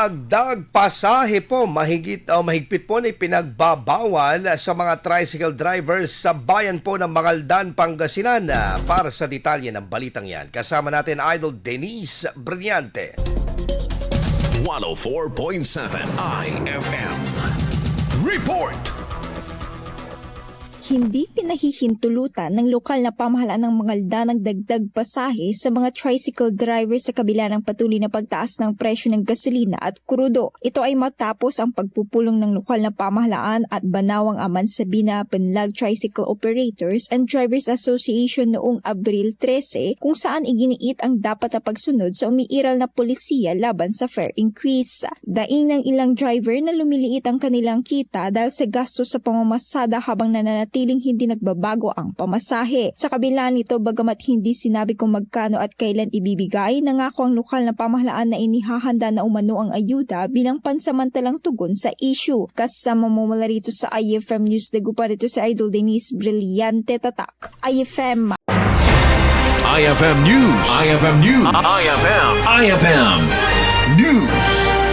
Dagdag pasahe po, mahigpit po na pinagbabawal sa mga tricycle drivers sa bayan po ng Magaldan, Pangasinan. Para sa detalye ng balitang yan, kasama natin Idol Denise Brillante. 104.7 IFM Report. Hindi pinahihintulutan ng lokal na pamahalaan ng Magaldan ng dagdag pasahe sa mga tricycle driver sa kabila ng patuloy na pagtaas ng presyo ng gasolina at krudo. Ito ay matapos ang pagpupulong ng lokal na pamahalaan at Banawang Amansabina Banlag Tricycle Operators and Drivers Association noong Abril 13 kung saan iginiit ang dapat na pagsunod sa umiiral na polisiya laban sa fare increase. Daing ng ilang driver na lumiliit ang kanilang kita dahil sa gastos sa pamamasada habang nananatiling hindi nagbabago ang pamasahe. Sa kabila nito, bagamat hindi sinabi kung magkano at kailan ibibigay, nangako ang lokal na pamahalaan na inihahanda na umano ang ayuda bilang pansamantalang tugon sa issue. Kasama mo mula rito sa IFM News, dagupan ito sa Idol Denise Brillante, Tatak IFM. IFM News. IFM News. IFM News.